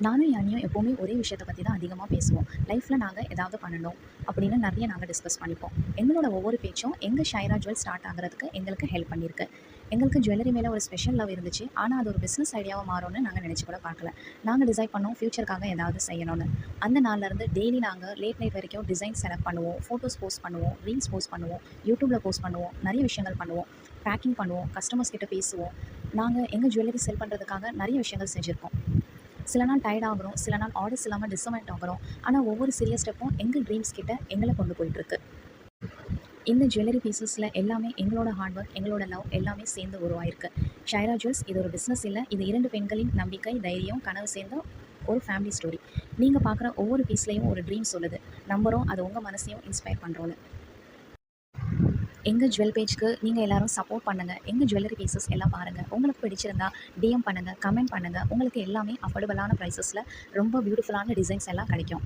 நானும் என் அண்ணியும் எப்போவுமே ஒரே விஷயத்த பற்றி தான் அதிகமாக பேசுவோம். லைஃப்பில் நாங்கள் ஏதாவது பண்ணணும் அப்படின்னு நிறைய நாங்கள் டிஸ்கஸ் பண்ணிப்போம். எங்களோட ஒவ்வொரு பேச்சும் எங்கள் ஷைரா ஜுவல் ஸ்டார்ட் ஆகிறதுக்கு எங்களுக்கு ஹெல்ப் பண்ணியிருக்கு. எங்களுக்கு ஜுவல்லரி மேலே ஒரு ஸ்பெஷல் லவ் இருந்துச்சு. ஆனால் அது ஒரு பிஸ்னஸ் ஐடியாவாக மாறும்னு நாங்கள் நினச்சி கூட பார்க்கல. நாங்கள் டிசைட் பண்ணோம் ஃப்யூச்சருக்காக ஏதாவது செய்யணும்னு. அந்த நாள்லேருந்து டெய்லி நாங்கள் லேட் நைட் வரைக்கும் டிசைன் செலக்ட் பண்ணுவோம், ஃபோட்டோஸ் போஸ்ட் பண்ணுவோம், ரீல்ஸ் போஸ்ட் பண்ணுவோம், யூடியூப்பில் போஸ்ட் பண்ணுவோம், நிறைய விஷயங்கள் பண்ணுவோம், பேக்கிங் பண்ணுவோம், கஸ்டமர்ஸ் கிட்ட பேசுவோம். நாங்கள் எங்கள் ஜுவல்லரி செல் பண்ணுறதுக்காக நிறைய விஷயங்கள் செஞ்சுருக்கோம். சில நாள் டயர்ட் ஆகுறோம், சில நாள் ஆர்டர்ஸ் இல்லாமல் டிசப்பாயிண்ட் ஆகுறோம். ஆனால் ஒவ்வொரு சிறிய ஸ்டெப்பும் எங்கள் ட்ரீம்ஸ் கிட்ட எங்களை கொண்டு போயிட்டுருக்கு. இந்த ஜுவல்லரி பீசஸில் எல்லாமே எங்களோட ஹார்ட் ஒர்க், எங்களோட லவ் எல்லாமே சேர்ந்து உருவாயிருக்கு. ஷைரா ஜுவல்ஸ் இது ஒரு பிஸ்னஸ் இல்லை, இது 2 பெண்களின் நம்பிக்கை, தைரியம், கனவு சேர்ந்த ஒரு ஃபேமிலி ஸ்டோரி. நீங்கள் பார்க்குற ஒவ்வொரு பீஸ்லேயும் ஒரு ட்ரீம் சொல்லுது. நம்புகிறோம் அது உங்கள் மனசையும் இன்ஸ்பயர் பண்ணுறோன்னு. எங்கள் ஜுவல் பேஜ்க்கு நீங்கள் எல்லாரும் சப்போர்ட் பண்ணுங்கள். எங்கள் ஜுவல்லரி பீசஸ் எல்லாம் பாருங்கள். உங்களுக்கு பிடிச்சிருந்தா டிஎம் பண்ணுங்கள், கமெண்ட் பண்ணுங்கள். உங்களுக்கு எல்லாமே அஃபோர்டபுளான ப்ரைஸஸில் ரொம்ப பியூட்டிஃபுல்லான டிசைன்ஸ் எல்லாம் கிடைக்கும்.